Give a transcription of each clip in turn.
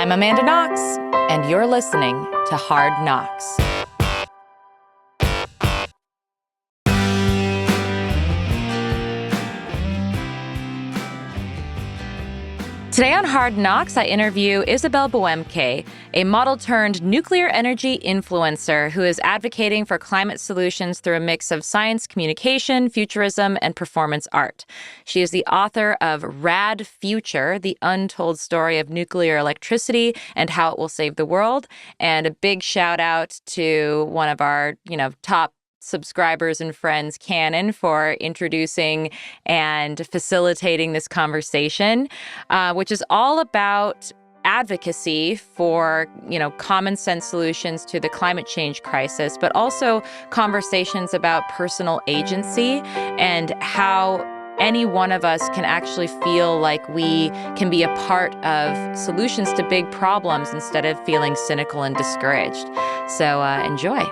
I'm Amanda Knox, and you're listening to Hard Knocks. Today on Hard Knocks, I interview Isabelle Boemeke, a model-turned-nuclear energy influencer who is advocating for climate solutions through a mix of science, communication, futurism, and performance art. She is the author of Rad Future, the untold story of nuclear electricity and how it will save the world. And a big shout-out to one of our, top subscribers and friends, Canon, for introducing and facilitating this conversation, which is all about advocacy for, common sense solutions to the climate change crisis, but also conversations about personal agency and how any one of us can actually feel like we can be a part of solutions to big problems instead of feeling cynical and discouraged. So enjoy.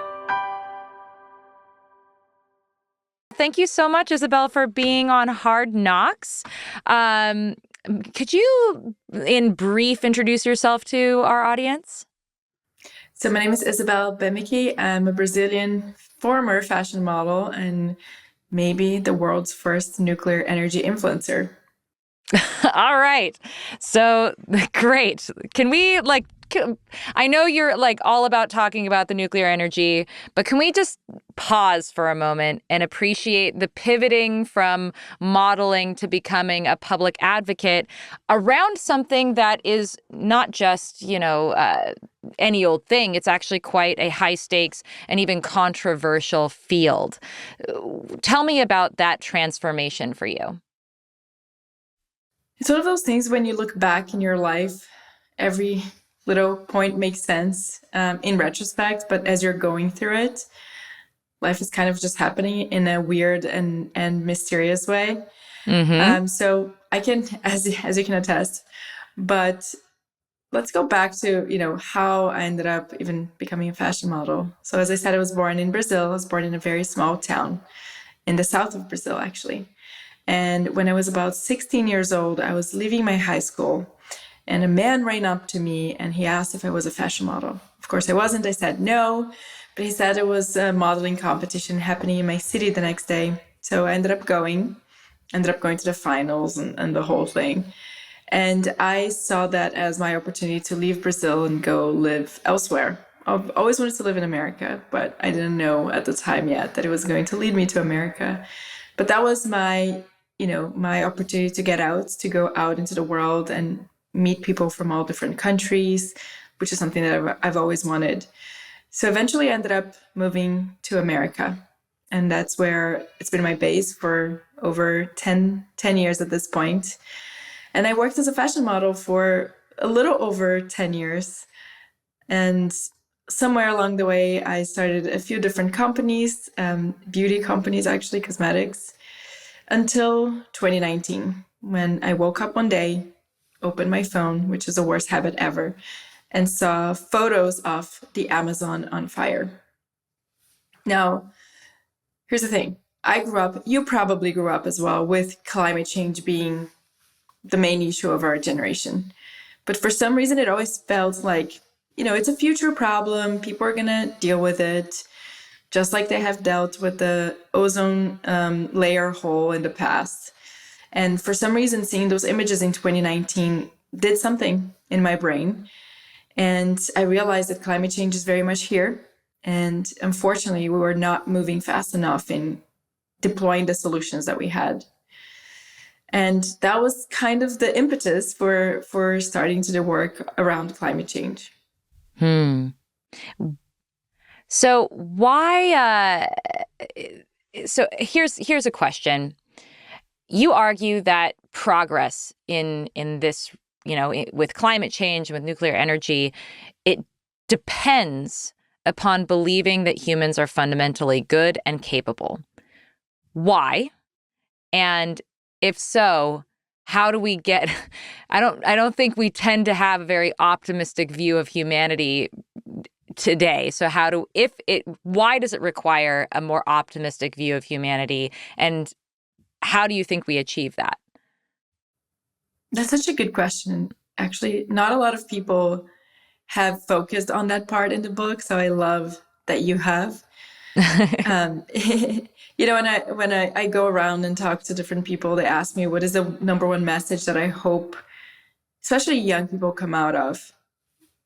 Thank you so much, Isabel, for being on Hard Knocks. Could you, in brief, introduce yourself to our audience? So my name is Isabelle Boemeke. I'm a Brazilian former fashion model and maybe the world's first nuclear energy influencer. All right. So great. Can we I know you're all about talking about the nuclear energy, but can we just pause for a moment and appreciate the pivoting from modeling to becoming a public advocate around something that is not just, any old thing. It's actually quite a high stakes and even controversial field. Tell me about that transformation for you. It's one of those things when you look back in your life, every little point makes sense in retrospect, but as you're going through it, life is kind of just happening in a weird and mysterious way. Mm-hmm. So I can, as you can attest, but let's go back to, how I ended up even becoming a fashion model. So as I said, I was born in Brazil. I was born in a very small town in the south of Brazil, actually. And when I was about 16 years old, I was leaving my high school and a man ran up to me and he asked if I was a fashion model. Of course, I wasn't. I said no, but he said it was a modeling competition happening in my city the next day. So I ended up going to the finals and the whole thing. And I saw that as my opportunity to leave Brazil and go live elsewhere. I've always wanted to live in America, but I didn't know at the time yet that it was going to lead me to America. But that was my opportunity to get out, to go out into the world and meet people from all different countries, which is something that I've always wanted. So eventually I ended up moving to America. And that's where it's been my base for over 10 years at this point. And I worked as a fashion model for a little over 10 years. And somewhere along the way, I started a few different companies, beauty companies, actually, cosmetics, until 2019, when I woke up one day, opened my phone, which is the worst habit ever, and saw photos of the Amazon on fire. Now, here's the thing. You probably grew up as well, with climate change being the main issue of our generation. But for some reason, it always felt like, it's a future problem. People are going to deal with it, just like they have dealt with the ozone layer hole in the past. And for some reason, seeing those images in 2019 did something in my brain. And I realized that climate change is very much here. And unfortunately, we were not moving fast enough in deploying the solutions that we had. And that was kind of the impetus for starting to do work around climate change. So why? So here's a question. You argue that progress in this, with climate change and with nuclear energy, it depends upon believing that humans are fundamentally good and capable. Why? And if so, how do we get? I don't think we tend to have a very optimistic view of humanity today. So why does it require a more optimistic view of humanity? And how do you think we achieve that? That's such a good question. actually not a lot of people have focused on that part in the book. So I love that you have. When I go around and talk to different people, they ask me what is the number one message that I hope, especially young people, come out of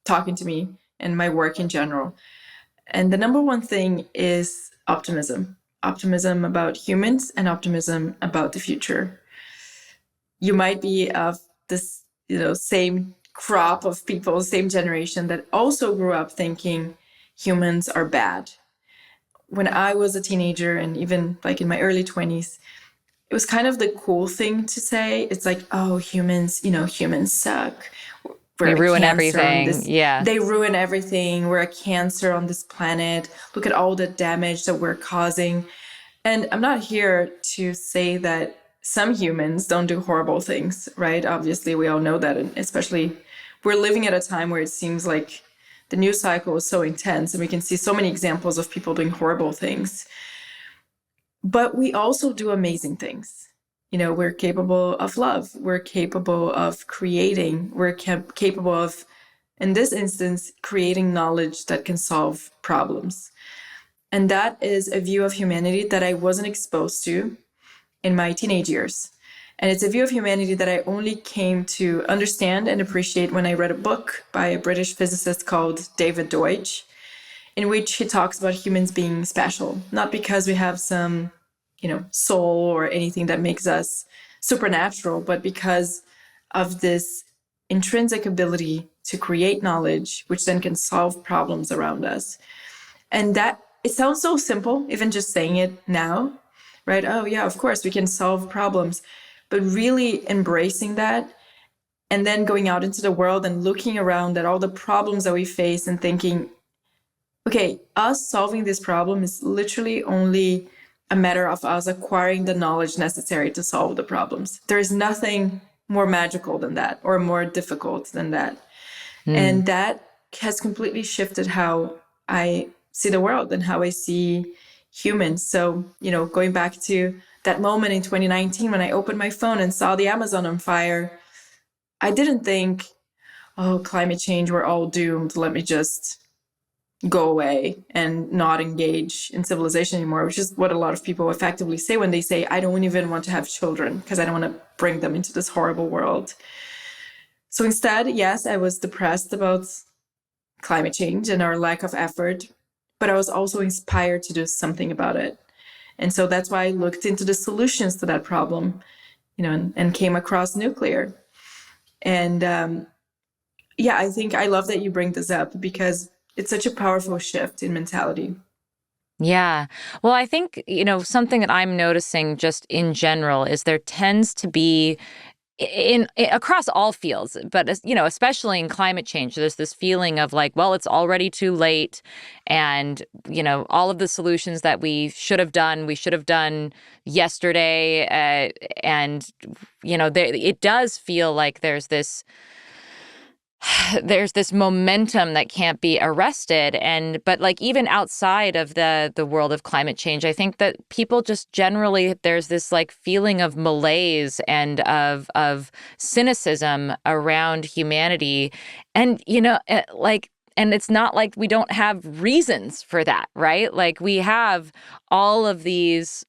talking to me and my work in general. And the number one thing is optimism. Optimism about humans and optimism about the future. You might be of this, same crop of people, same generation that also grew up thinking humans are bad. When I was a teenager and even like in my early 20s, it was kind of the cool thing to say. It's like, oh, humans suck. We ruin everything. Yeah. They ruin everything. We're a cancer on this planet. Look at all the damage that we're causing. And I'm not here to say that some humans don't do horrible things, right? Obviously, we all know that. And especially we're living at a time where it seems like the news cycle is so intense and we can see so many examples of people doing horrible things. But we also do amazing things. We're capable of love. We're capable of creating. We're capable of, in this instance, creating knowledge that can solve problems. And that is a view of humanity that I wasn't exposed to in my teenage years. And it's a view of humanity that I only came to understand and appreciate when I read a book by a British physicist called David Deutsch, in which he talks about humans being special, not because we have some soul or anything that makes us supernatural, but because of this intrinsic ability to create knowledge, which then can solve problems around us. And that, it sounds so simple, even just saying it now, right? Oh yeah, of course we can solve problems, but really embracing that and then going out into the world and looking around at all the problems that we face and thinking, okay, us solving this problem is literally only a matter of us acquiring the knowledge necessary to solve the problems. There is nothing more magical than that or more difficult than that. And that has completely shifted how I see the world and how I see humans. So, going back to that moment in 2019 when I opened my phone and saw the Amazon on fire, I didn't think, oh, climate change, we're all doomed. Let me just go away and not engage in civilization anymore, which is what a lot of people effectively say when they say, I don't even want to have children because I don't want to bring them into this horrible world. So instead, yes, I was depressed about climate change and our lack of effort, but I was also inspired to do something about it. And so that's why I looked into the solutions to that problem, and came across nuclear. And I think I love that you bring this up because it's such a powerful shift in mentality. Yeah. Well, I think, something that I'm noticing just in general is there tends to be across all fields, but especially in climate change, there's this feeling of like, well, it's already too late, and all of the solutions that we should have done yesterday, and it does feel like there's this momentum that can't be arrested. But like even outside of the world of climate change, I think that people just generally, there's this like feeling of malaise and of cynicism around humanity. And, and it's not like we don't have reasons for that, right? Like we have all of these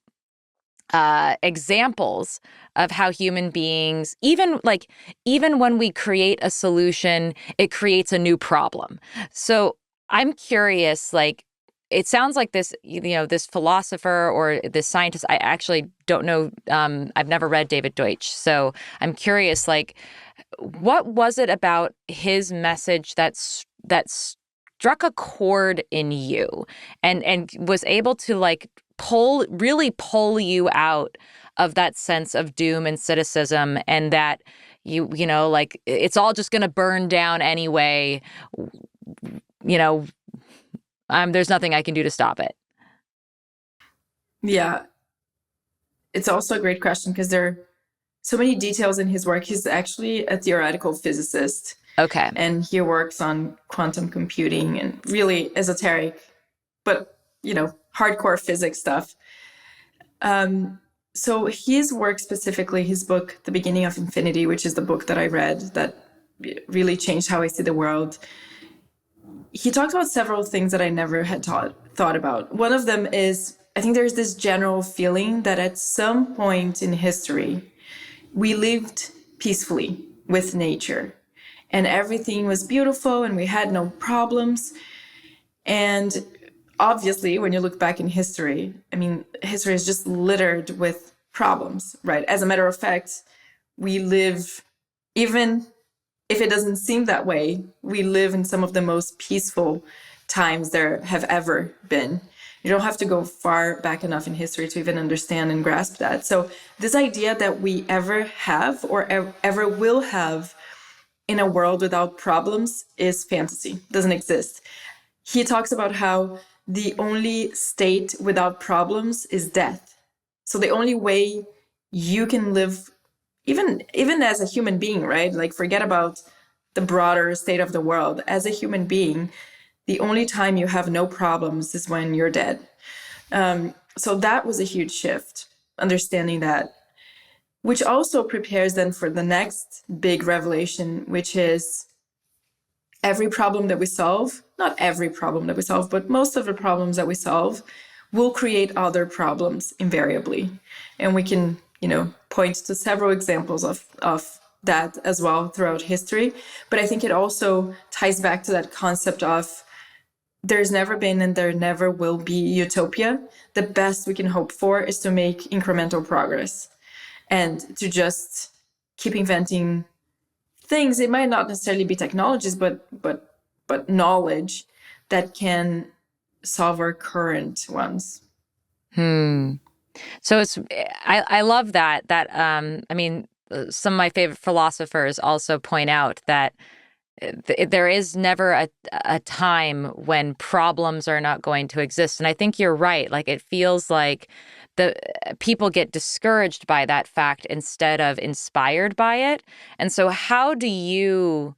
examples of how human beings, even when we create a solution, it creates a new problem. So I'm curious, like, it sounds like this, this philosopher or this scientist, I actually don't know. I've never read David Deutsch. So I'm curious, like, what was it about his message that struck a chord in you and was able to like really pull you out of that sense of doom and cynicism, and that like it's all just going to burn down anyway, there's nothing I can do to stop it? Yeah, it's also a great question because there are so many details in his work. He's actually a theoretical physicist. Okay. And he works on quantum computing and really esoteric, but, hardcore physics stuff. So his work specifically, his book, The Beginning of Infinity, which is the book that I read that really changed how I see the world. He talked about several things that I never had thought about. One of them is, I think there's this general feeling that at some point in history, we lived peacefully with nature and everything was beautiful and we had no problems. And obviously, when you look back in history, I mean, history is just littered with problems, right? As a matter of fact, we live, even if it doesn't seem that way, we live in some of the most peaceful times there have ever been. You don't have to go far back enough in history to even understand and grasp that. So this idea that we ever have or ever will have in a world without problems is fantasy, doesn't exist. He talks about how the only state without problems is death. So the only way you can live, even as a human being, right? Like forget about the broader state of the world. As a human being, the only time you have no problems is when you're dead. So that was a huge shift, understanding that, which also prepares then for the next big revelation, which is every problem that we solve, not every problem that we solve, but most of the problems that we solve will create other problems invariably. And we can, point to several examples of that as well throughout history. But I think it also ties back to that concept of there's never been and there never will be utopia. The best we can hope for is to make incremental progress and to just keep inventing things. It might not necessarily be technologies, but knowledge that can solve our current ones. So I love that I mean, some of my favorite philosophers also point out that there is never a time when problems are not going to exist. And I think you're right. Like, it feels like the people get discouraged by that fact instead of inspired by it. And so how do you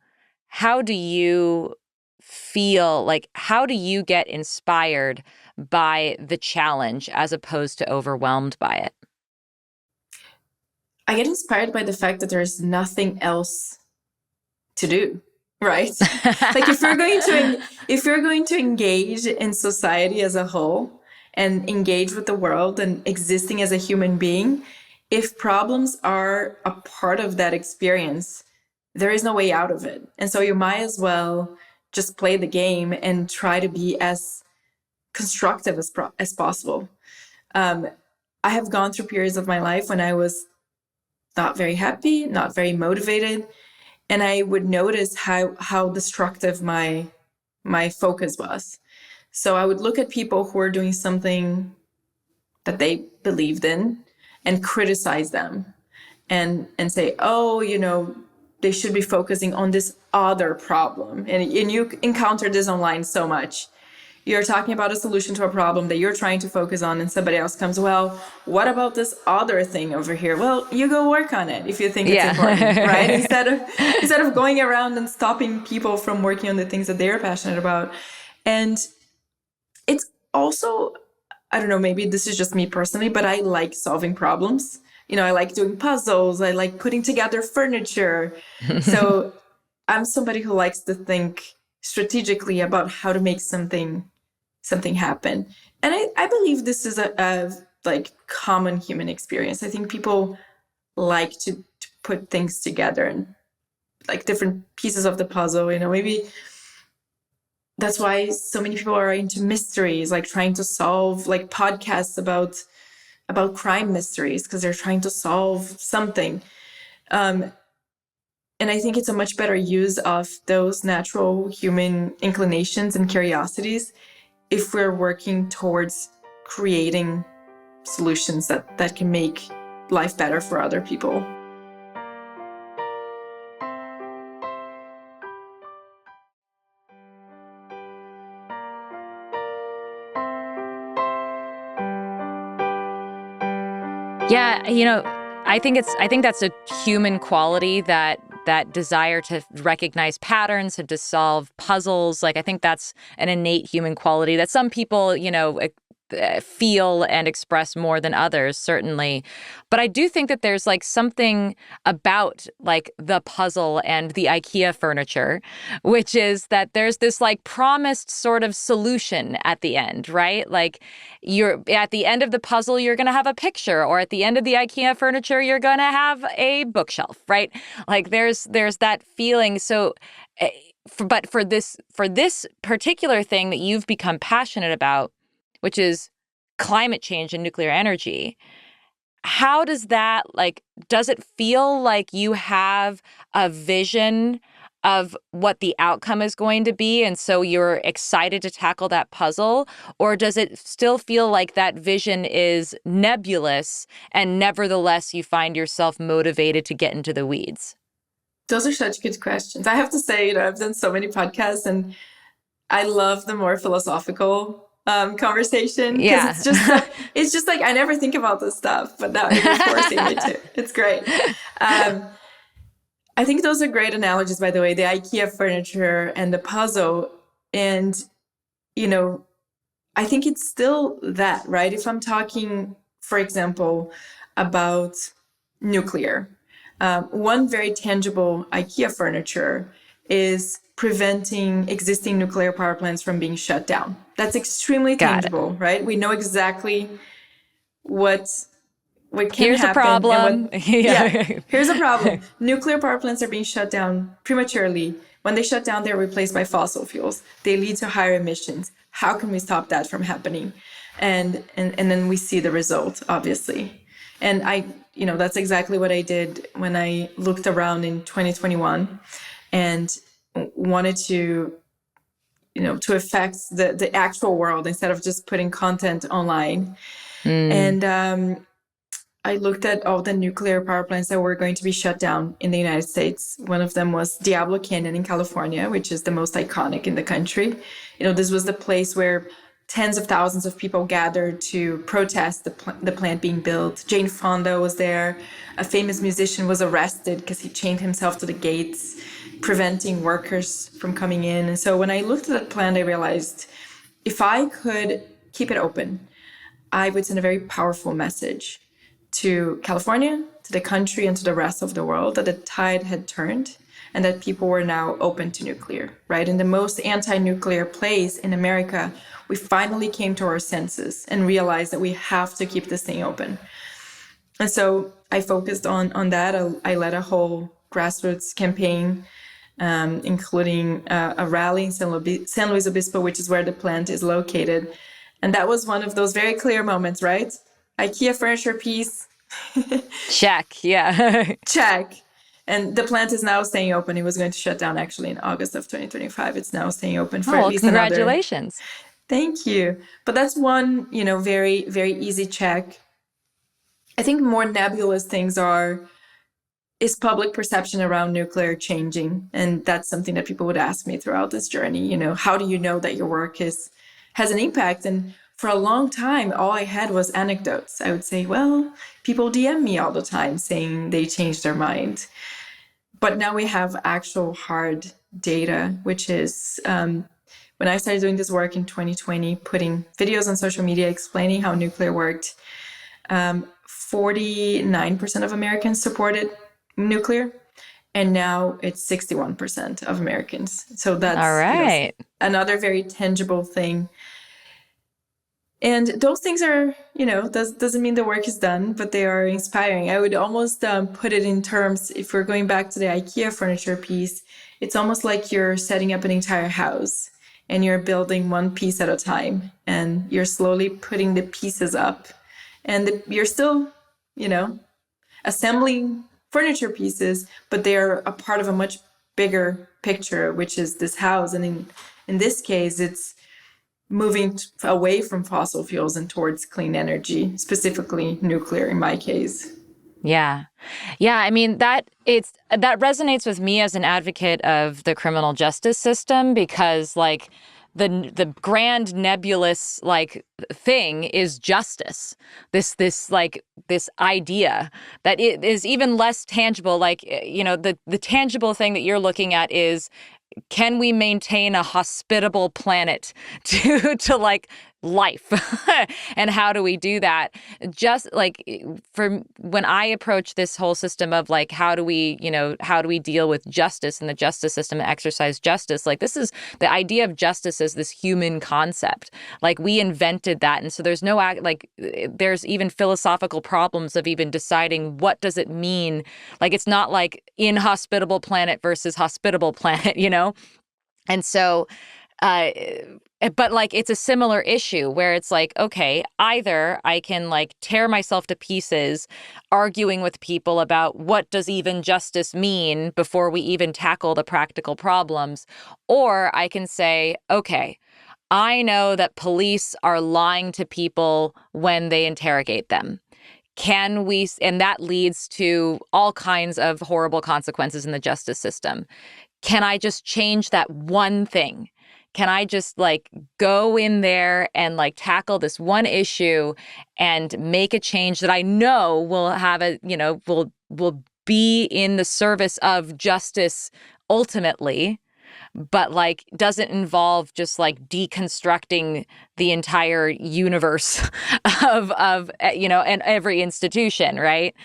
feel like, how do you get inspired by the challenge as opposed to overwhelmed by it? I get inspired by the fact that there's nothing else to do, right? Like if you're going to engage in society as a whole and engage with the world and existing as a human being, if problems are a part of that experience, there is no way out of it. And so you might as well just play the game and try to be as constructive as possible. I have gone through periods of my life when I was not very happy, not very motivated, and I would notice how destructive my focus was. So I would look at people who are doing something that they believed in and criticize them and say, oh, they should be focusing on this other problem. And you encounter this online so much. You're talking about a solution to a problem that you're trying to focus on, and somebody else comes, well, what about this other thing over here? Well, you go work on it if you think it's important, right? Instead of going around and stopping people from working on the things that they're passionate about. And it's also, I don't know, maybe this is just me personally, but I like solving problems. I like doing puzzles. I like putting together furniture. So I'm somebody who likes to think strategically about how to make something happen. And I believe this is a common human experience. I think people like to put things together and like different pieces of the puzzle, maybe that's why so many people are into mysteries, like trying to solve, like podcasts about crime mysteries, because they're trying to solve something. And I think it's a much better use of those natural human inclinations and curiosities if we're working towards creating solutions that can make life better for other people. Yeah, I think that's a human quality, that desire to recognize patterns and to solve puzzles. Like, I think that's an innate human quality that some people, feel and express more than others, certainly. But I do think that there's like something about like the puzzle and the IKEA furniture, which is that there's this like promised sort of solution at the end, right? Like you're at the end of the puzzle, you're going to have a picture, or at the end of the IKEA furniture, you're going to have a bookshelf, right? Like there's that feeling. So but for this particular thing that you've become passionate about, which is climate change and nuclear energy, how does that, like, does it feel like you have a vision of what the outcome is going to be, and so you're excited to tackle that puzzle? Or does it still feel like that vision is nebulous and nevertheless you find yourself motivated to get into the weeds? Those are such good questions. I have to say, I've done so many podcasts and I love the more philosophical conversation, because it's just like I never think about this stuff, but now you're forcing me to. It's great. I think those are great analogies, by the way, the IKEA furniture and the puzzle. And, I think it's still that, right? If I'm talking, for example, about nuclear, one very tangible IKEA furniture is preventing existing nuclear power plants from being shut down. That's extremely tangible, right? We know exactly what can Here's happen. A problem. Here's a problem. Nuclear power plants are being shut down prematurely. When they shut down, they're replaced by fossil fuels. They lead to higher emissions. How can we stop that from happening? And then we see the result, obviously. And that's exactly what I did when I looked around in 2021 and wanted to affect the actual world instead of just putting content online. And I looked at all the nuclear power plants that were going to be shut down in the United States. One of them was Diablo Canyon in California, which is the most iconic in the country. This was the place where tens of thousands of people gathered to protest the plant being built. Jane Fonda was there. A famous musician was arrested because he chained himself to the gates, preventing workers from coming in. And so when I looked at that plant, I realized if I could keep it open, I would send a very powerful message to California, to the country, and to the rest of the world that the tide had turned and that people were now open to nuclear, right? In the most anti-nuclear place in America, we finally came to our senses and realized that we have to keep this thing open. And so I focused on that. I led a whole grassroots campaign, including a rally in San Luis Obispo, which is where the plant is located. And that was one of those very clear moments, right? IKEA furniture piece. Check, yeah. Check. And the plant is now staying open. It was going to shut down actually in August of 2025. It's now staying open for at least congratulations. Thank you. But that's one, very, very easy check. I think more nebulous things is public perception around nuclear changing? And that's something that people would ask me throughout this journey. How do you know that your work has an impact? And for a long time, all I had was anecdotes. I would say, well, people DM me all the time saying they changed their mind. But now we have actual hard data, which is when I started doing this work in 2020, putting videos on social media explaining how nuclear worked, 49% of Americans supported nuclear, and now it's 61% of Americans. So that's all right. Another very tangible thing. And those things are, doesn't mean the work is done, but they are inspiring. I would almost put it in terms, if we're going back to the IKEA furniture piece, it's almost like you're setting up an entire house and you're building one piece at a time and you're slowly putting the pieces up and you're still, assembling furniture pieces, but they are a part of a much bigger picture, which is this house. And in this case, it's moving away from fossil fuels and towards clean energy, specifically nuclear in my case. Yeah. I mean, that resonates with me as an advocate of the criminal justice system, because like the grand nebulous like thing is justice. This idea that it is even less tangible. Like, the tangible thing that you're looking at is, can we maintain a hospitable planet to like life. And how do we do that? Just like for when I approach this whole system of like, how do we deal with justice and the justice system and exercise justice? Like, this is the idea of justice as this human concept. Like, we invented that. And so there's no there's even philosophical problems of even deciding what does it mean. Like, it's not like inhospitable planet versus hospitable planet, And so, but like, it's a similar issue where it's like, okay, either I can like tear myself to pieces arguing with people about what does even justice mean before we even tackle the practical problems, or I can say, okay, I know that police are lying to people when they interrogate them. And that leads to all kinds of horrible consequences in the justice system. Can I just change that one thing? Can I just like go in there and like tackle this one issue and make a change that I know will have will be in the service of justice ultimately, but like doesn't involve just like deconstructing the entire universe of and every institution, right?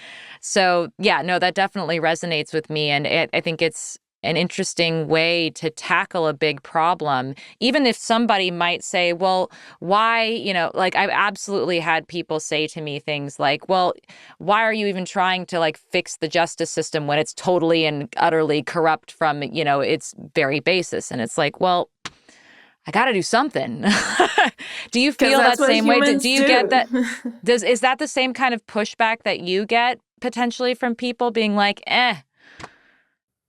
So yeah, no, that definitely resonates with me, and I think it's an interesting way to tackle a big problem. Even if somebody might say, well, why, like I've absolutely had people say to me things like, well, why are you even trying to like fix the justice system when it's totally and utterly corrupt from, its very basis? And it's like, well, I got to do something. Do you feel that same way? Do you get that? Is that the same kind of pushback that you get potentially from people being like,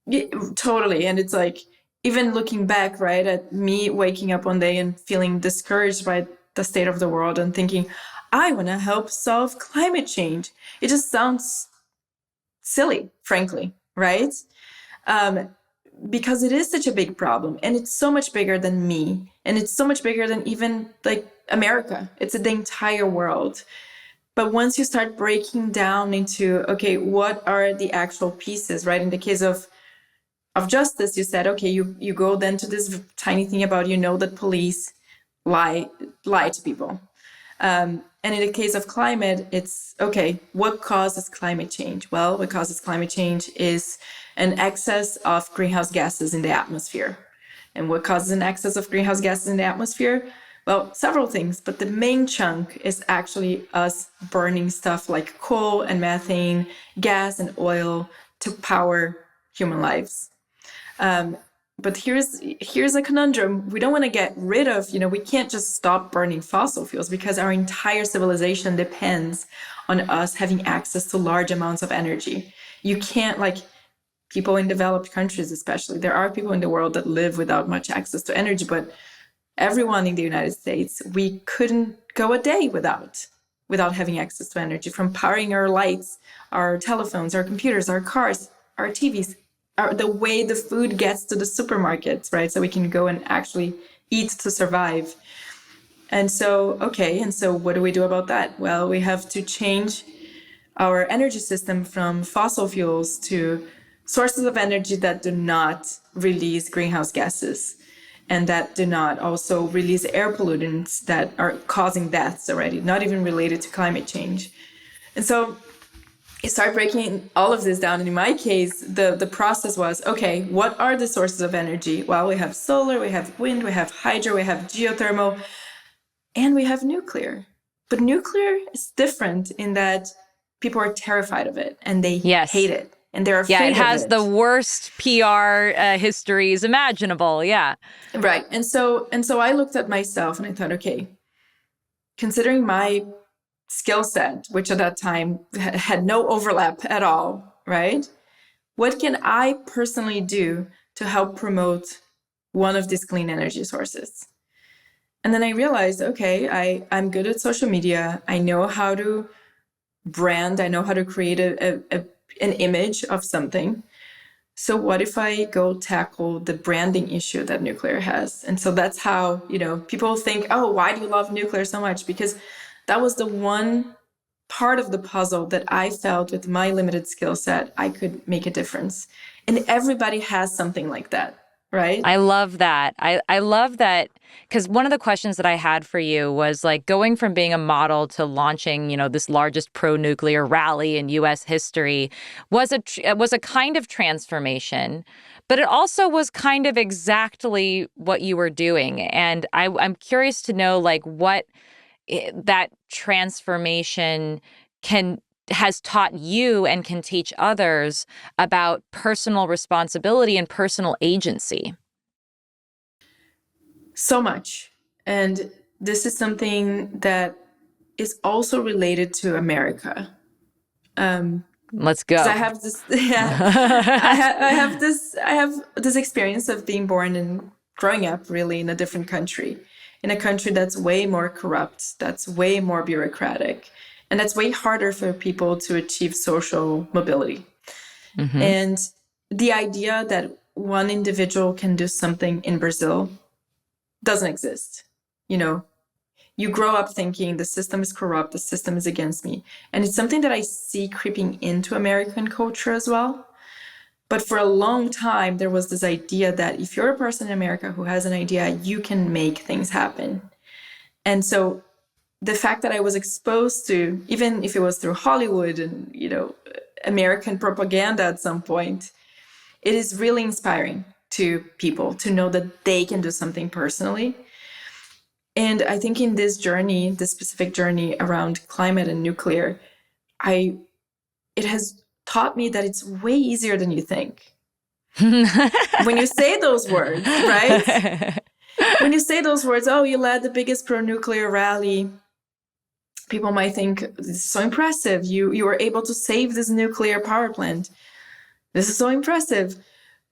Yeah, totally. And it's like, even looking back, right, at me waking up one day and feeling discouraged by the state of the world and thinking, I want to help solve climate change. It just sounds silly, frankly, right? Because it is such a big problem, and it's so much bigger than me. And it's so much bigger than even like America. It's the entire world. But once you start breaking down into, okay, what are the actual pieces, right? In the case of justice, you said, okay, you go then to this tiny thing about, that police lie to people. And in the case of climate, it's, okay, what causes climate change? Well, what causes climate change is an excess of greenhouse gases in the atmosphere. And what causes an excess of greenhouse gases in the atmosphere? Well, several things, but the main chunk is actually us burning stuff like coal and methane, gas and oil to power human lives. But here's a conundrum. We don't want to get rid of, we can't just stop burning fossil fuels because our entire civilization depends on us having access to large amounts of energy. You can't, like, people in developed countries especially, there are people in the world that live without much access to energy, but everyone in the United States, we couldn't go a day without having access to energy, from powering our lights, our telephones, our computers, our cars, our TVs, the way the food gets to the supermarkets, right? So we can go and actually eat to survive. And so, okay, and so what do we do about that? Well, we have to change our energy system from fossil fuels to sources of energy that do not release greenhouse gases and that do not also release air pollutants that are causing deaths already, not even related to climate change. And so I start breaking all of this down. And in my case, the process was, okay, what are the sources of energy? Well, we have solar, we have wind, we have hydro, we have geothermal, and we have nuclear. But nuclear is different in that people are terrified of it and they hate it. And they're afraid of it. Yeah, it has the worst PR histories imaginable. Yeah. Right. And so I looked at myself and I thought, okay, considering my skill set, which at that time had no overlap at all, right? What can I personally do to help promote one of these clean energy sources? And then I realized, okay, I'm good at social media. I know how to brand. I know how to create an image of something. So what if I go tackle the branding issue that nuclear has? And so that's how, people think, oh, why do you love nuclear so much? Because that was the one part of the puzzle that I felt with my limited skill set, I could make a difference. And everybody has something like that, right? I love that. I love that because one of the questions that I had for you was like going from being a model to launching, this largest pro-nuclear rally in U.S. history was a kind of transformation, but it also was kind of exactly what you were doing. And I'm curious to know like what that transformation can has taught you and can teach others about personal responsibility and personal agency. So much. And this is something that is also related to America. Let's Because go. I have this, yeah, I have this experience of being born and growing up really in a different country, in a country that's way more corrupt, that's way more bureaucratic, and that's way harder for people to achieve social mobility. Mm-hmm. And the idea that one individual can do something in Brazil doesn't exist. You grow up thinking the system is corrupt, the system is against me. And it's something that I see creeping into American culture as well. But for a long time, there was this idea that if you're a person in America who has an idea, you can make things happen. And so the fact that I was exposed to, even if it was through Hollywood and, American propaganda at some point, it is really inspiring to people to know that they can do something personally. And I think in this journey, this specific journey around climate and nuclear, it has taught me that it's way easier than you think. When you say those words, right? When you say those words, oh, you led the biggest pro-nuclear rally, people might think, this is so impressive. You were able to save this nuclear power plant. This is so impressive.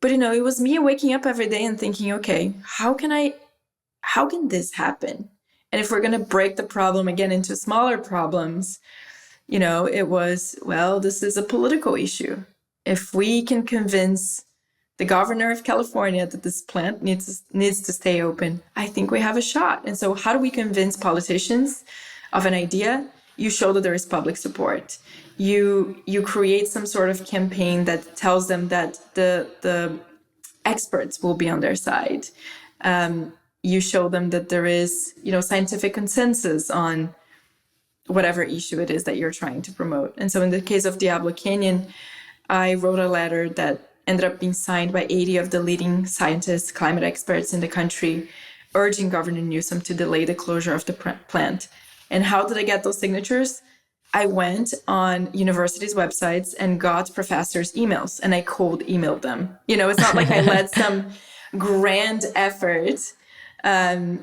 But, it was me waking up every day and thinking, okay, how can this happen? And if we're going to break the problem again into smaller problems, it was, well, this is a political issue. If we can convince the governor of California that this plant needs to stay open, I think we have a shot. And so how do we convince politicians of an idea? You show that there is public support. You create some sort of campaign that tells them that the experts will be on their side. You show them that there is, scientific consensus on whatever issue it is that you're trying to promote. And so in the case of Diablo Canyon, I wrote a letter that ended up being signed by 80 of the leading scientists, climate experts in the country, urging Governor Newsom to delay the closure of the plant. And how did I get those signatures? I went on universities' websites and got professors' emails, and I cold emailed them. It's not like I led some grand effort that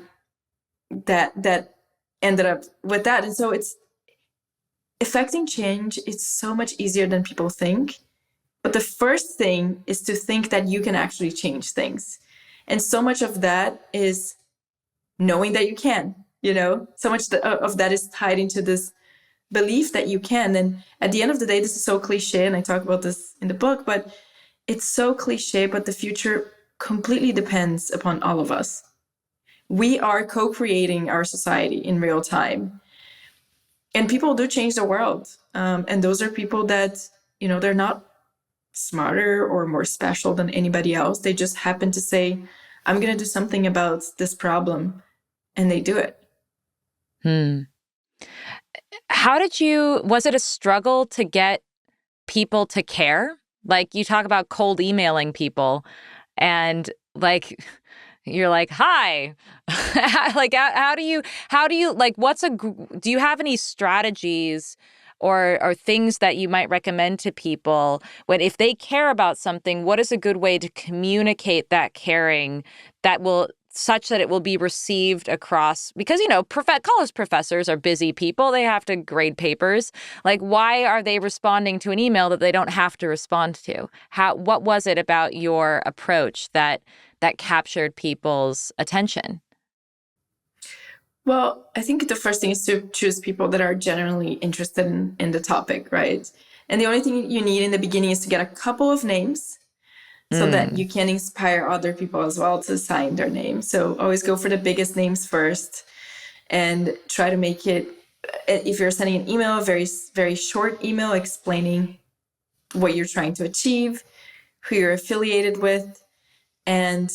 ended up with that. And so it's affecting change. It's so much easier than people think. But the first thing is to think that you can actually change things. And so much of that is knowing that you can, so much of that is tied into this belief that you can. And at the end of the day, this is so cliche, and I talk about this in the book, but it's so cliche, but the future completely depends upon all of us. We are co-creating our society in real time. And people do change the world. And those are people that, they're not smarter or more special than anybody else. They just happen to say, I'm going to do something about this problem. And they do it. Was it a struggle to get people to care? Like you talk about cold emailing people and like, you're like, hi, like, how do you, like, do you have any strategies or things that you might recommend to people if they care about something, what is a good way to communicate that caring such that it will be received across, because, college professors are busy people. They have to grade papers. Like, why are they responding to an email that they don't have to respond to? What was it about your approach that captured people's attention? Well, I think the first thing is to choose people that are genuinely interested in the topic, right? And the only thing you need in the beginning is to get a couple of names so that you can inspire other people as well to sign their name. So always go for the biggest names first and try to make it, if you're sending an email, a very, very short email explaining what you're trying to achieve, who you're affiliated with, and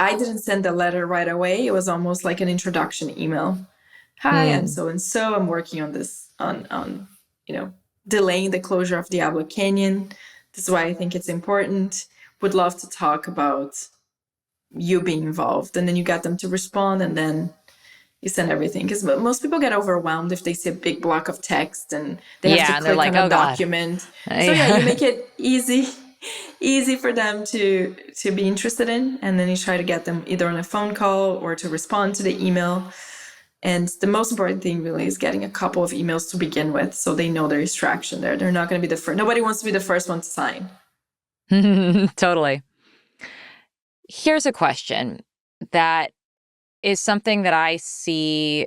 I didn't send the letter right away. It was almost like an introduction email. Hi, I'm so and so. I'm working on this on delaying the closure of Diablo Canyon. This is why I think it's important. Would love to talk about you being involved. And then you get them to respond, and then you send everything. Because most people get overwhelmed if they see a big block of text and they have to and they're click like, on a oh God. document. So yeah, you make it easy for them to be interested in, and then you try to get them either on a phone call or to respond to the email. And the most important thing really is getting a couple of emails to begin with, so they know there is traction there. They're not going to be the first. Nobody wants to be the first one to sign. Totally. Here's a question that is something that I see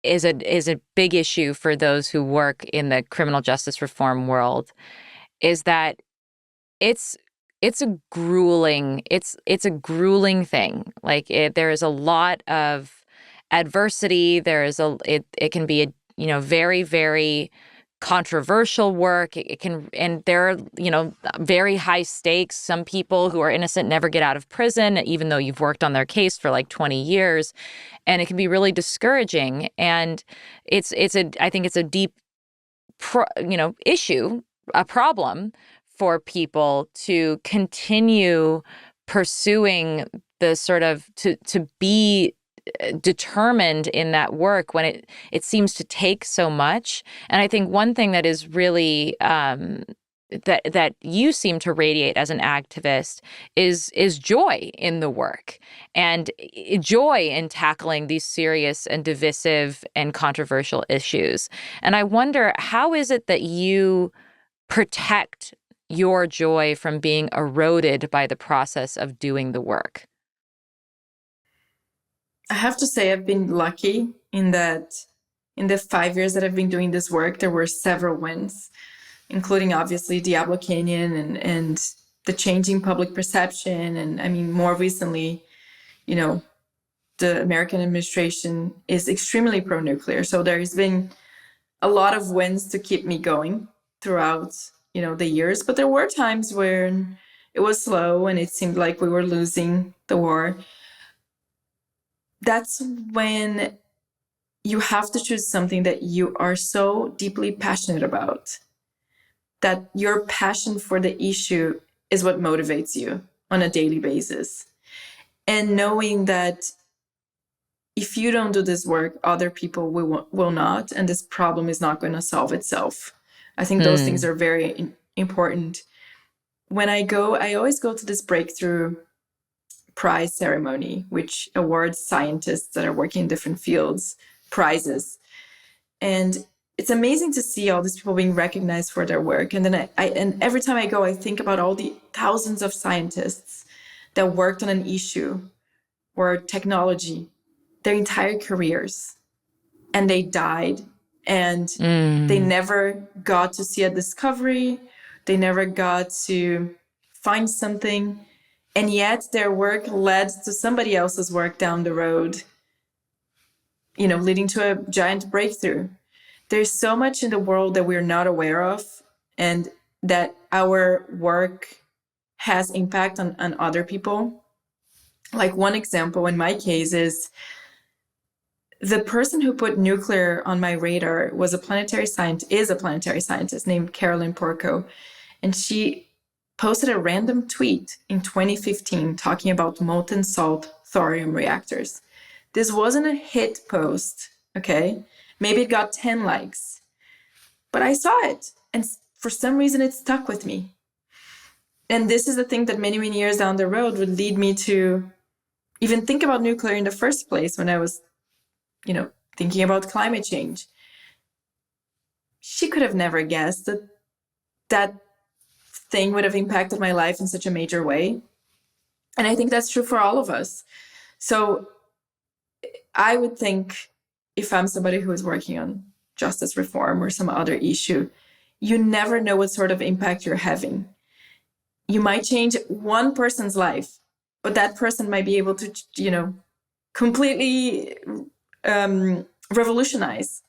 is a big issue for those who work in the criminal justice reform world, is that it's a grueling thing. Like there is a lot of adversity. It can be a very, very controversial work. It can, and there are very high stakes. Some people who are innocent never get out of prison, even though you've worked on their case for like 20 years, and it can be really discouraging. And I think it's a deep issue, a problem for people to continue pursuing the sort of to be determined in that work when it seems to take so much. And I think one thing that is really that you seem to radiate as an activist is joy in the work, and joy in tackling these serious and divisive and controversial issues. And I wonder, how is it that you protect your joy from being eroded by the process of doing the work? I have to say I've been lucky in that in the 5 years that I've been doing this work, there were several wins, including obviously Diablo Canyon and the changing public perception. And I mean, more recently, the American administration is extremely pro-nuclear. So there's been a lot of wins to keep me going throughout, the years. But there were times where it was slow and it seemed like we were losing the war. That's when you have to choose something that you are so deeply passionate about, that your passion for the issue is what motivates you on a daily basis. And knowing that if you don't do this work, other people will not, and this problem is not going to solve itself. I think those things are very important. When I always go to this breakthrough prize ceremony, which awards scientists that are working in different fields prizes. And it's amazing to see all these people being recognized for their work. And then and every time I go, I think about all the thousands of scientists that worked on an issue or technology their entire careers, and they died, and they never got to see a discovery. They never got to find something. And yet their work led to somebody else's work down the road, leading to a giant breakthrough. There's so much in the world that we're not aware of, and that our work has impact on other people. Like one example in my case is the person who put nuclear on my radar is a planetary scientist named Carolyn Porco. And she posted a random tweet in 2015 talking about molten salt thorium reactors. This wasn't a hit post, okay? Maybe it got 10 likes, but I saw it. And for some reason, it stuck with me. And this is the thing that many, many years down the road would lead me to even think about nuclear in the first place when I was, thinking about climate change. She could have never guessed that that thing would have impacted my life in such a major way. And I think that's true for all of us. So I would think, if I'm somebody who is working on justice reform or some other issue, you never know what sort of impact you're having. You might change one person's life, but that person might be able to, completely revolutionize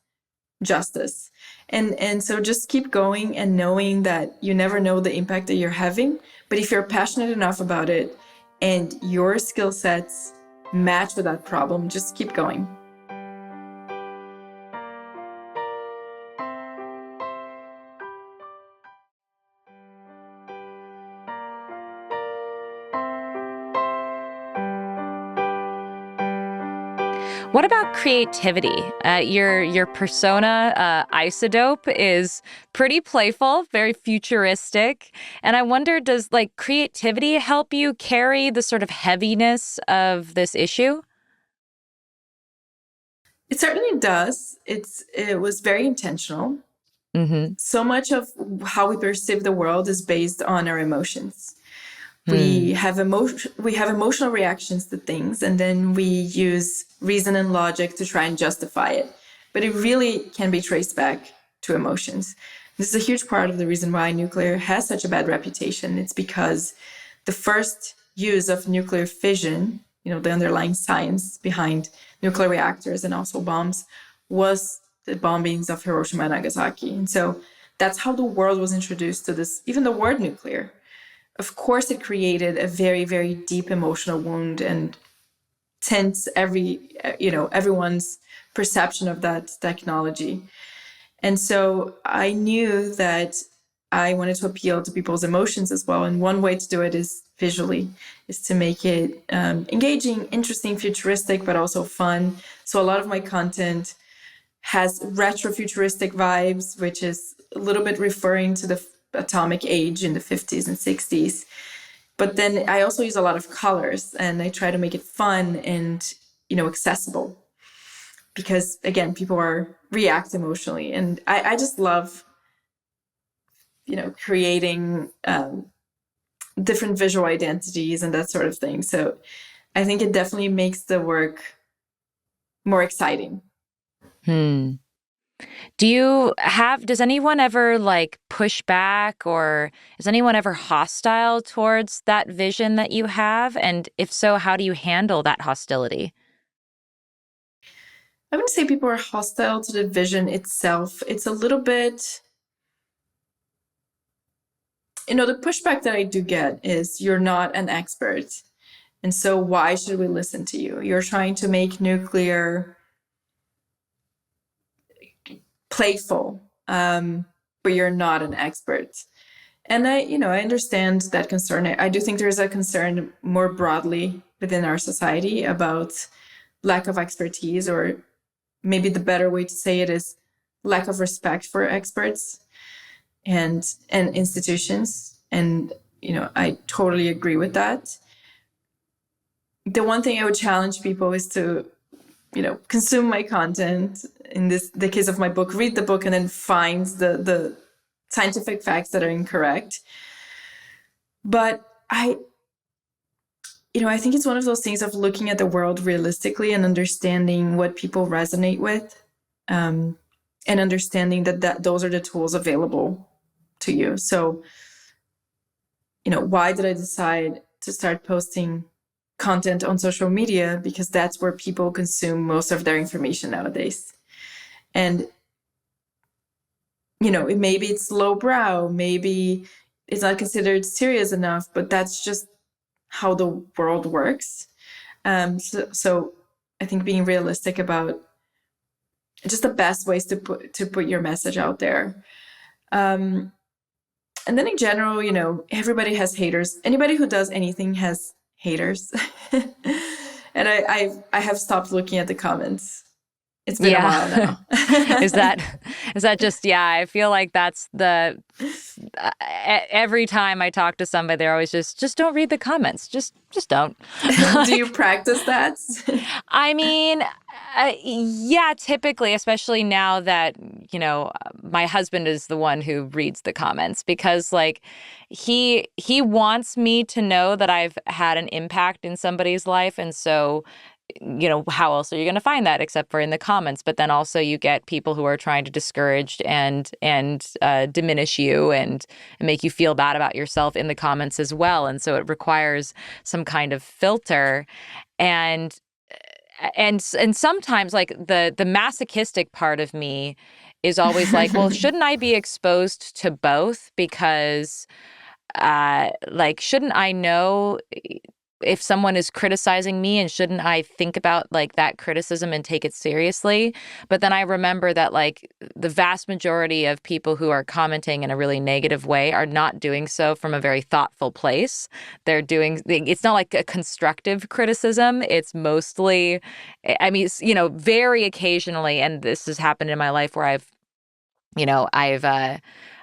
justice. And so just keep going and knowing that you never know the impact that you're having. But if you're passionate enough about it, and your skill sets match with that problem, just keep going. What about creativity? Your persona, Isodope, is pretty playful, very futuristic, and I wonder, does like creativity help you carry the sort of heaviness of this issue? It certainly does. It was very intentional. Mm-hmm. So much of how we perceive the world is based on our emotions. Hmm. We have emotional reactions to things, and then we use reason and logic to try and justify it. But it really can be traced back to emotions. This is a huge part of the reason why nuclear has such a bad reputation. It's because the first use of nuclear fission, the underlying science behind nuclear reactors and also bombs, was the bombings of Hiroshima and Nagasaki. And so that's how the world was introduced to this, even the word nuclear. Of course, it created a very, very deep emotional wound and tints everyone's perception of that technology. And so I knew that I wanted to appeal to people's emotions as well. And one way to do it is visually, is to make it engaging, interesting, futuristic, but also fun. So a lot of my content has retrofuturistic vibes, which is a little bit referring to the atomic age in the 50s and 60s. But then I also use a lot of colors, and I try to make it fun and, accessible. Because again, people react emotionally. And I just love, creating different visual identities and that sort of thing. So I think it definitely makes the work more exciting. Hmm. Does anyone ever like push back, or is anyone ever hostile towards that vision that you have? And if so, how do you handle that hostility? I wouldn't say people are hostile to the vision itself. It's a little bit, the pushback that I do get is you're not an expert. And so why should we listen to you? You're trying to make nuclear playful, but you're not an expert. And I understand that concern. I do think there's a concern more broadly within our society about lack of expertise, or maybe the better way to say it is lack of respect for experts and institutions. And, I totally agree with that. The one thing I would challenge people is to, consume my content. In the case of my book, read the book and then find the scientific facts that are incorrect. But I think it's one of those things of looking at the world realistically and understanding what people resonate with, and understanding that those are the tools available to you. So, why did I decide to start posting content on social media? Because that's where people consume most of their information nowadays. And, maybe it's lowbrow, maybe it's not considered serious enough, but that's just how the world works. So I think being realistic about just the best ways to put your message out there. And then in general, everybody has haters. Anybody who does anything has haters. And I have stopped looking at the comments. It's been a while Yeah. now. Is that just, yeah, I feel like that's every time I talk to somebody, they're always just don't read the comments. Just don't. Do you practice that? I mean, yeah, typically, especially now that, my husband is the one who reads the comments, because like he wants me to know that I've had an impact in somebody's life. And so, how else are you going to find that except for in the comments? But then also you get people who are trying to discourage and diminish you and make you feel bad about yourself in the comments as well. And so it requires some kind of filter. And sometimes like the masochistic part of me is always like, well, shouldn't I be exposed to both? Because like, shouldn't I know if someone is criticizing me, and shouldn't I think about like that criticism and take it seriously? But then I remember that like the vast majority of people who are commenting in a really negative way are not doing so from a very thoughtful place. It's not like a constructive criticism. It's mostly, I mean, very occasionally, and this has happened in my life where I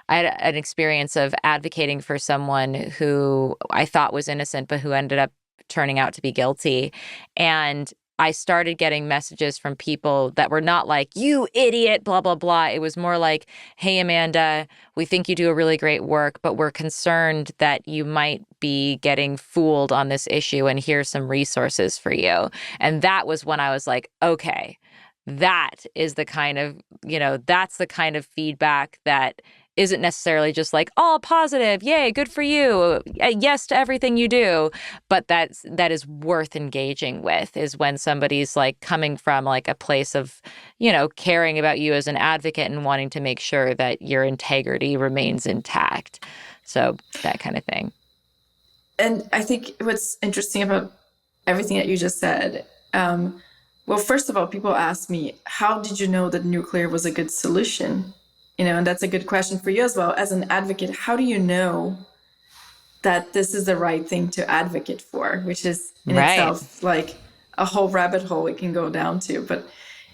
had an experience of advocating for someone who I thought was innocent, but who ended up turning out to be guilty. And I started getting messages from people that were not like, you idiot, blah, blah, blah. It was more like, hey, Amanda, we think you do a really great work, but we're concerned that you might be getting fooled on this issue, and here's some resources for you. And that was when I was like, okay, that is the kind of, that's the kind of feedback that isn't necessarily just like all positive, yay, good for you, yes to everything you do, but that is worth engaging with, is when somebody's like coming from like a place of, caring about you as an advocate and wanting to make sure that your integrity remains intact. So that kind of thing. And I think what's interesting about everything that you just said, well, first of all, people ask me, how did you know that nuclear was a good solution? And that's a good question for you as well. As an advocate, how do you know that this is the right thing to advocate for, which is in itself like a whole rabbit hole we can go down to. But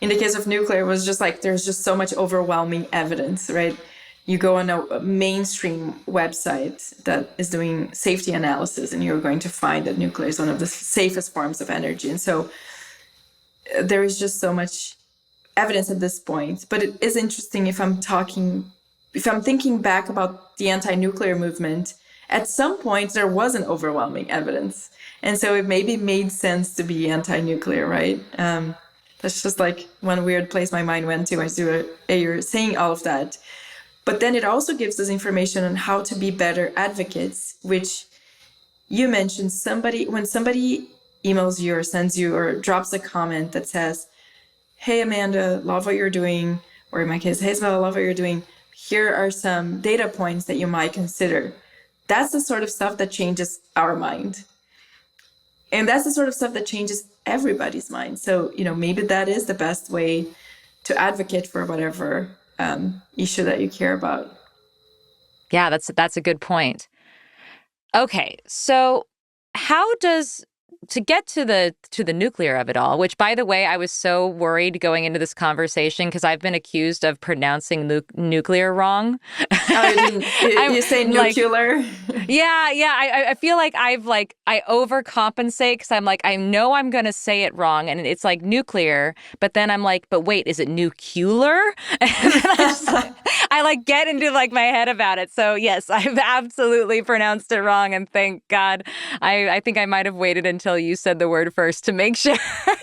in the case of nuclear, it was just like, there's just so much overwhelming evidence, right? You go on a mainstream website that is doing safety analysis, and you're going to find that nuclear is one of the safest forms of energy. And so there is just so much evidence at this point. But it is interesting, if I'm thinking back about the anti-nuclear movement, at some point there wasn't overwhelming evidence. And so it maybe made sense to be anti-nuclear, right? That's just like one weird place my mind went to as you're saying all of that. But then it also gives us information on how to be better advocates, which you mentioned. When somebody emails you or sends you or drops a comment that says, hey, Amanda, love what you're doing, or in my case, hey, Isabel, love what you're doing, here are some data points that you might consider. That's the sort of stuff that changes our mind. And that's the sort of stuff that changes everybody's mind. So, maybe that is the best way to advocate for whatever issue that you care about. Yeah, that's a good point. Okay, so to get to the nuclear of it all, which, by the way, I was so worried going into this conversation because I've been accused of pronouncing nuclear wrong. You say nuclear? Yeah. I feel like I overcompensate because I'm like, I know I'm going to say it wrong, and it's like nuclear, but then I'm like, but wait, is it nuclear? And then I get into like my head about it. So yes, I've absolutely pronounced it wrong, and thank God. I think I might have waited until you said the word first to make sure.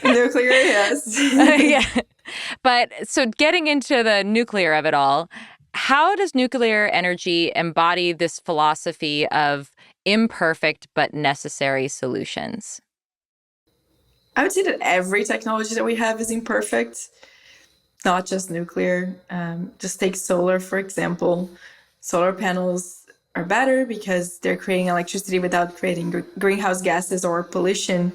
Nuclear, yes. Yeah. But so getting into the nuclear of it all, how does nuclear energy embody this philosophy of imperfect but necessary solutions? I would say that every technology that we have is imperfect, not just nuclear. Just take solar, for example. Solar panels are better because they're creating electricity without creating greenhouse gases or pollution,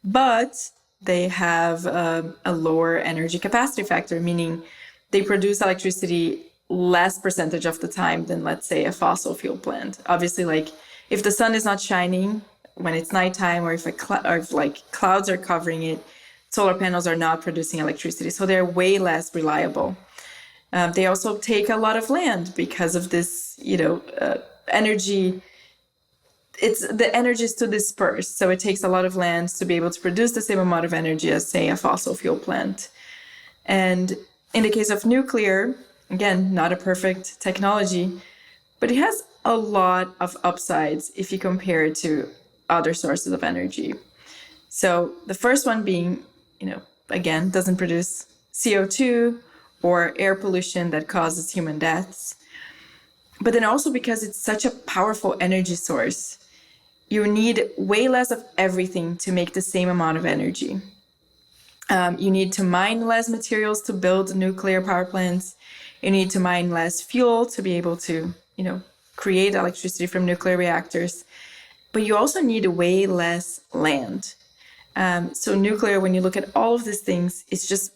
but they have a lower energy capacity factor, meaning they produce electricity less percentage of the time than, let's say, a fossil fuel plant. Obviously, if the sun is not shining when it's nighttime, or if clouds are covering it, solar panels are not producing electricity, so they're way less reliable. They also take a lot of land because of this, energy. The energy is to disperse, so it takes a lot of land to be able to produce the same amount of energy as, say, a fossil fuel plant. And in the case of nuclear, again, not a perfect technology, but it has a lot of upsides if you compare it to other sources of energy. So the first one being, again, doesn't produce CO2 or air pollution that causes human deaths. But then also because it's such a powerful energy source, you need way less of everything to make the same amount of energy. You need to mine less materials to build nuclear power plants. You need to mine less fuel to be able to, create electricity from nuclear reactors. but you also need way less land. So nuclear, when you look at all of these things, it's just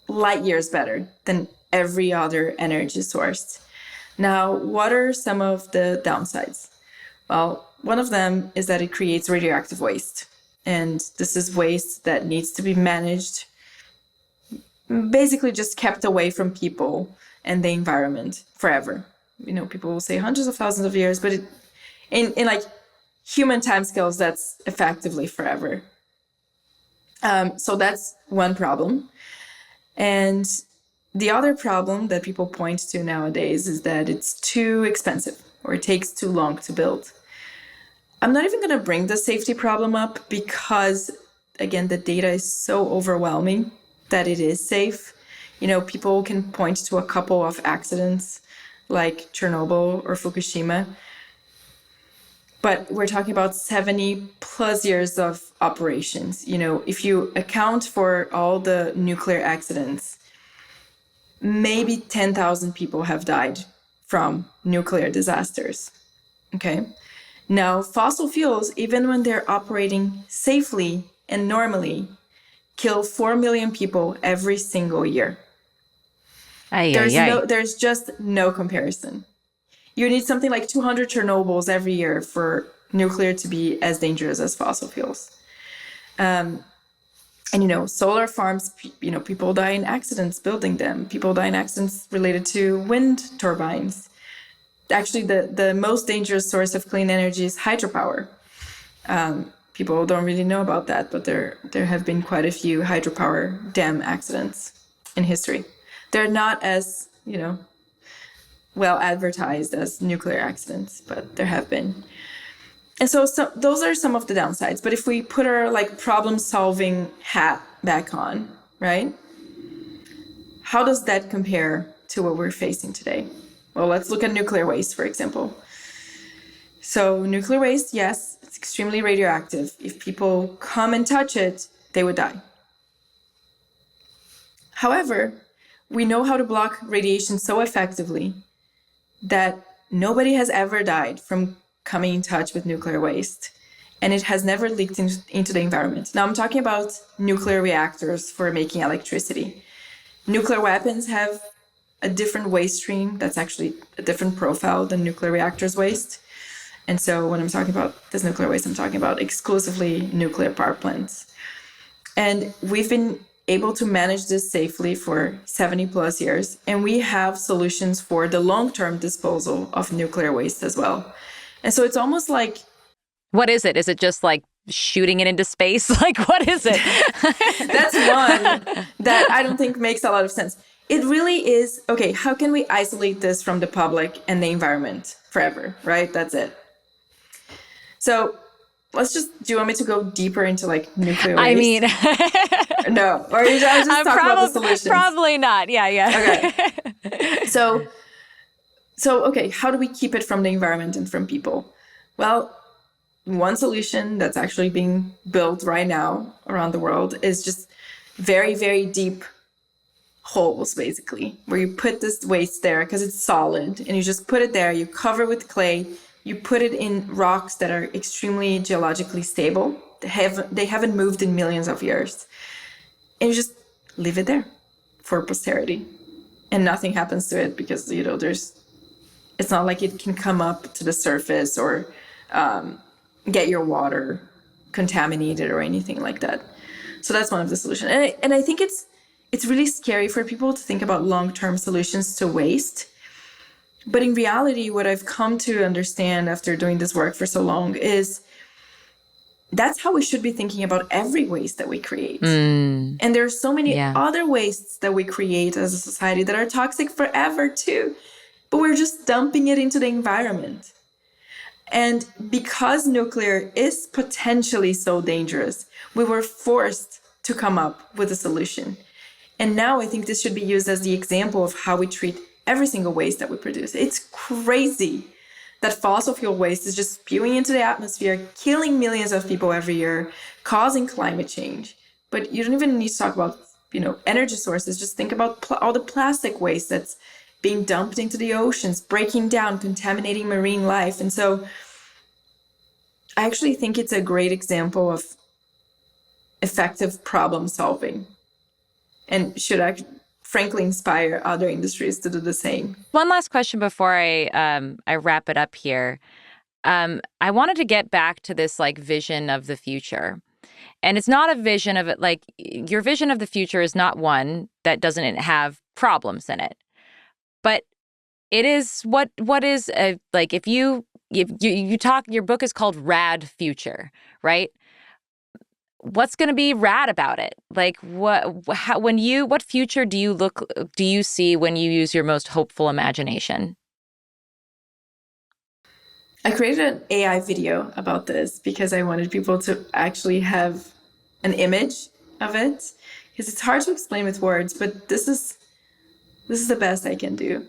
light years better than every other energy source. Now, what are some of the downsides? Well, one of them is that it creates radioactive waste. And this is waste that needs to be managed, basically just kept away from people and the environment forever. People will say hundreds of thousands of years, but in like human timescales, that's effectively forever. So that's one problem. And the other problem that people point to nowadays is that it's too expensive, or it takes too long to build. I'm not even going to bring the safety problem up because, again, the data is so overwhelming that it is safe. People can point to a couple of accidents like Chernobyl or Fukushima, but we're talking about 70 plus years of operations. If you account for all the nuclear accidents, maybe 10,000 people have died from nuclear disasters. Okay. Now, fossil fuels, even when they're operating safely and normally, kill 4 million people every single year. There's just no comparison. You need something like 200 Chernobyls every year for nuclear to be as dangerous as fossil fuels. And, solar farms, people die in accidents building them. People die in accidents related to wind turbines. Actually, the most dangerous source of clean energy is hydropower. People don't really know about that, but there have been quite a few hydropower dam accidents in history. They're not as, well advertised as nuclear accidents, but there have been. And so those are some of the downsides. But if we put our problem-solving hat back on, right? How does that compare to what we're facing today? Well, let's look at nuclear waste, for example. So nuclear waste, yes, it's extremely radioactive. If people come and touch it, they would die. However, we know how to block radiation so effectively that nobody has ever died from coming in touch with nuclear waste, and it has never leaked into the environment. Now, I'm talking about nuclear reactors for making electricity. Nuclear weapons have a different waste stream that's actually a different profile than nuclear reactors waste. And so when I'm talking about this nuclear waste, I'm talking about exclusively nuclear power plants. And we've been able to manage this safely for 70 plus years. And we have solutions for the long-term disposal of nuclear waste as well. And so it's almost like... What is it? Is it just like shooting it into space? What is it? That's one that I don't think makes a lot of sense. It really is, okay, how can we isolate this from the public and the environment forever, right? That's it. So do you want me to go deeper into nuclear waste? I mean... No, or I just talk about the solutions? Probably not. Yeah. Okay. So, okay, how do we keep it from the environment and from people? Well, one solution that's actually being built right now around the world is just very, very deep holes, basically, where you put this waste there because it's solid, and you just put it there, you cover it with clay, you put it in rocks that are extremely geologically stable. They haven't moved in millions of years. And you just leave it there for posterity. And nothing happens to it because, it's not like it can come up to the surface or get your water contaminated or anything like that. So that's one of the solutions. And I think it's really scary for people to think about long-term solutions to waste. But in reality, what I've come to understand after doing this work for so long is that's how we should be thinking about every waste that we create. And there are so many other wastes that we create as a society that are toxic forever too, but we're just dumping it into the environment. And because nuclear is potentially so dangerous, we were forced to come up with a solution. And now I think this should be used as the example of how we treat every single waste that we produce. It's crazy that fossil fuel waste is just spewing into the atmosphere, killing millions of people every year, causing climate change. But you don't even need to talk about, energy sources. Just think about all the plastic waste that's being dumped into the oceans, breaking down, contaminating marine life. And so I actually think it's a great example of effective problem solving and should frankly inspire other industries to do the same. One last question before I wrap it up here. I wanted to get back to this like vision of the future. And it's not a vision of it like your vision of the future is not one that doesn't have problems in it. But it is what is a, like if you talk, your book is called Rad Future, right? What's going to be rad about it? Like what future do you see when you use your most hopeful imagination? I created an AI video about this because I wanted people to actually have an image of it, because it's hard to explain with words, but this is the best I can do.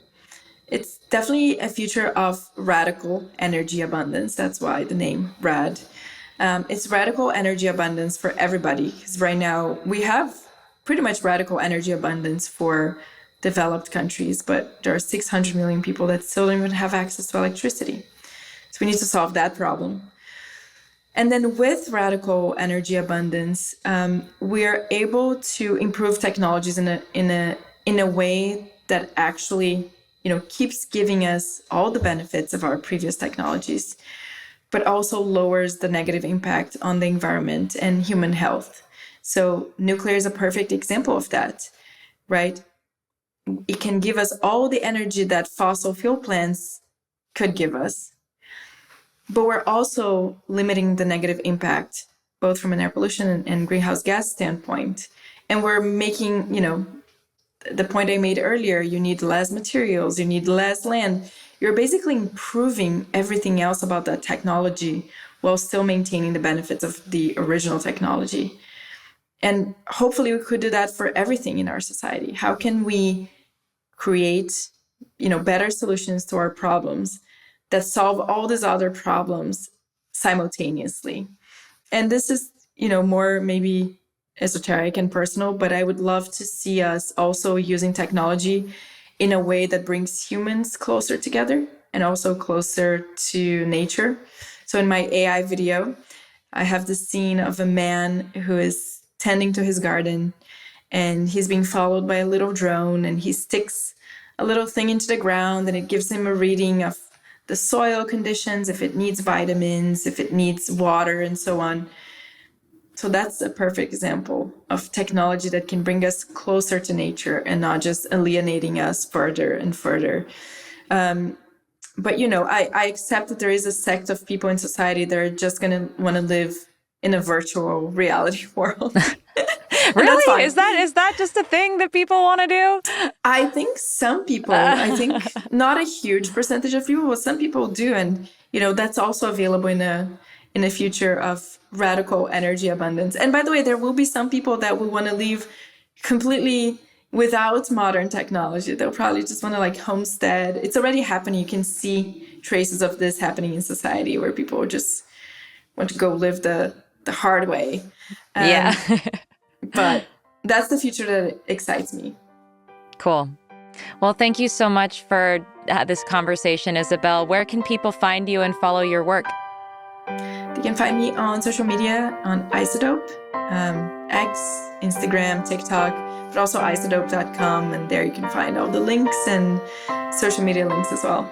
It's definitely a future of radical energy abundance. That's why the name RAD. It's radical energy abundance for everybody, because right now we have pretty much radical energy abundance for developed countries, but there are 600 million people that still don't even have access to electricity. So we need to solve that problem. And then with radical energy abundance, we are able to improve technologies in a way that actually, keeps giving us all the benefits of our previous technologies, but also lowers the negative impact on the environment and human health. So nuclear is a perfect example of that, right? It can give us all the energy that fossil fuel plants could give us, but we're also limiting the negative impact, both from an air pollution and greenhouse gas standpoint. And we're making, the point I made earlier, you need less materials, you need less land. You're basically improving everything else about that technology while still maintaining the benefits of the original technology. And hopefully we could do that for everything in our society. How can we create, better solutions to our problems that solve all these other problems simultaneously? And this is, more maybe esoteric and personal, but I would love to see us also using technology in a way that brings humans closer together and also closer to nature. So in my AI video, I have the scene of a man who is tending to his garden, and he's being followed by a little drone, and he sticks a little thing into the ground, and it gives him a reading of the soil conditions, if it needs vitamins, if it needs water, and so on. So that's a perfect example of technology that can bring us closer to nature and not just alienating us further and further. But, I accept that there is a sect of people in society that are just going to want to live in a virtual reality world. Really? Is that just a thing that people want to do? I think some people, I think not a huge percentage of people, but some people do. And, that's also available in a future of radical energy abundance. And by the way, there will be some people that will want to live completely without modern technology. They'll probably just want to homestead. It's already happening. You can see traces of this happening in society where people just want to go live the hard way. Yeah. But that's the future that excites me. Cool. Well, thank you so much for this conversation, Isabel. Where can people find you and follow your work? They can find me on social media on Isodope, X, Instagram, TikTok, but also isodope.com. And there you can find all the links and social media links as well.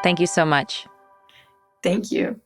Thank you so much. Thank you.